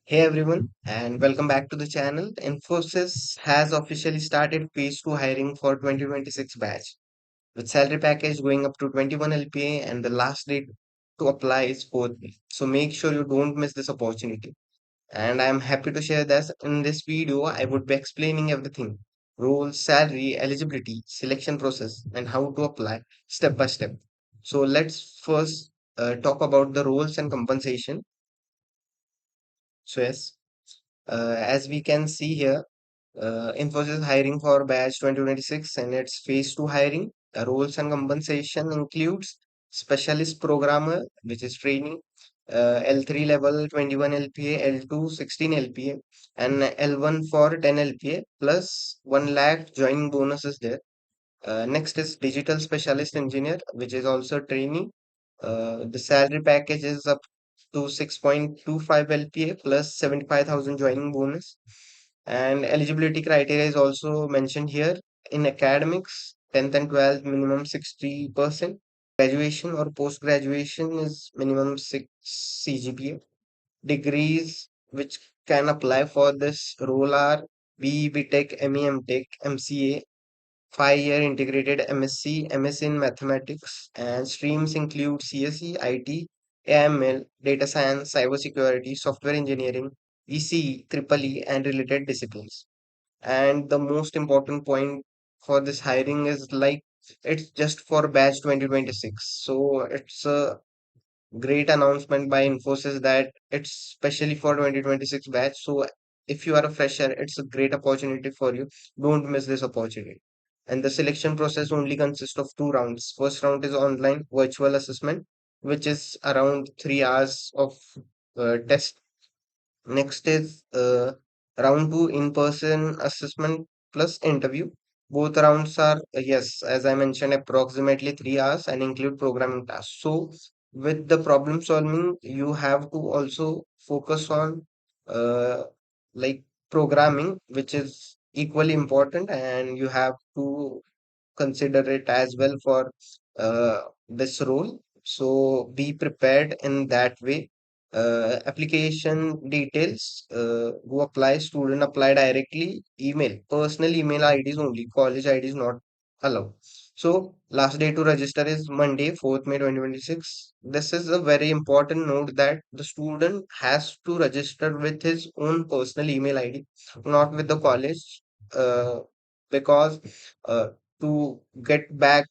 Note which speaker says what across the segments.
Speaker 1: Hey everyone, and welcome back to the channel. Infosys has officially started phase 2 hiring for 2026 batch, with salary package going up to 21 LPA and the last date to apply is 4th May. So make sure you don't miss this opportunity. And I am happy to share that in this video, I would be explaining everything: roles, salary, eligibility, selection process, and how to apply step by step. So let's first talk about the roles and compensation. So yes, as we can see here, Infosys hiring for batch 2026 and its phase 2 hiring. The roles and compensation includes specialist programmer, which is trainee, L3 level 21 LPA, L2 16 LPA, and L1 for 10 LPA, plus 1 lakh joining bonus is there. Next is digital specialist engineer, which is also trainee. The salary package is up to 6.25 LPA plus 75,000 joining bonus. And eligibility criteria is also mentioned here. In academics, 10th and 12th minimum 60%. Graduation or post graduation is minimum 6 CGPA. Degrees which can apply for this role are BE, BTech, ME, MTech, MCA, 5-year integrated MSc, MS in mathematics, and streams include CSE, IT, AML, data science, cybersecurity, software engineering, ECE, Triple E, and related disciplines. And the most important point for this hiring is like it's just for batch 2026. So it's a great announcement by Infosys that it's specially for 2026 batch. So if you are a fresher, it's a great opportunity for you. Don't miss this opportunity. And the selection process only consists of two rounds. First round is online virtual assessment, which is around 3 hours of test. Next is round two in-person assessment plus interview. Both rounds are, yes, as I mentioned, approximately 3 hours and include programming tasks. So with the problem solving, you have to also focus on uh, like programming, which is equally important, and you have to consider it as well for this role. So be prepared in that way. Application details, go apply, student apply directly, email, personal email IDs only, college IDs not allowed. So last day to register is Monday, 4th May 2026. This is a very important note that the student has to register with his own personal email ID, not with the college, because uh, to get back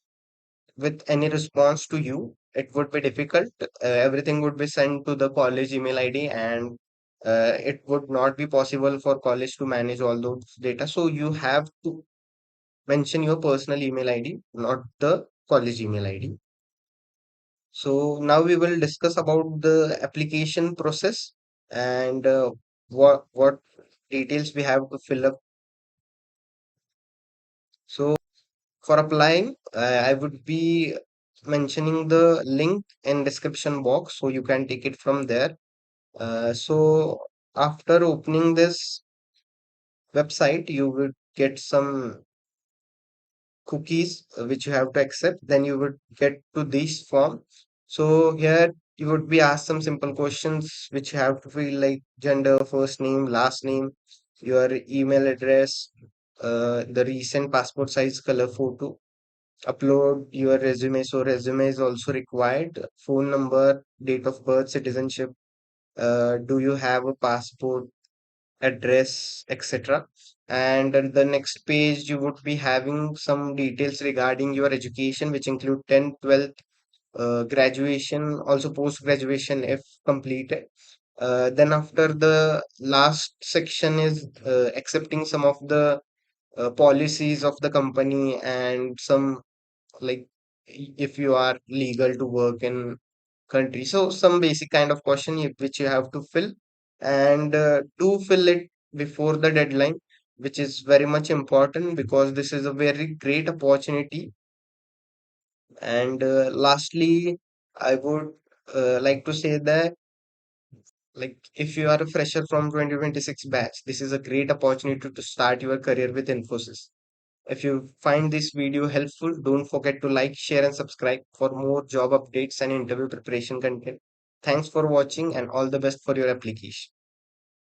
Speaker 1: with any response to you, it would be difficult. Everything would be sent to the college email ID, and it would not be possible for college to manage all those data. So you have to mention your personal email ID, not the college email ID. So now we will discuss about the application process and what details we have to fill up. So for applying, I would be mentioning the link in description box so you can take it from there. So after opening this website, you will get some cookies which you have to accept. Then you would get to this form. So here you would be asked some simple questions which you have to fill, like gender, first name, last name, your email address, the recent passport size color photo, upload your resume. So resume is also required. Phone number, date of birth, citizenship. Do you have a passport, address, etc. And on the next page, you would be having some details regarding your education, which include 10th, 12th, graduation, also post graduation if completed. Then after the last section is accepting some of the policies of the company and some like if you are legal to work in country. So some basic kind of question which you have to fill, and do fill it before the deadline, which is very much important because this is a very great opportunity. And lastly, I would like to say that like if you are a fresher from 2026 batch, this is a great opportunity to start your career with Infosys. If you find this video helpful, don't forget to like, share, and subscribe for more job updates and interview preparation content. Thanks for watching and all the best for your application.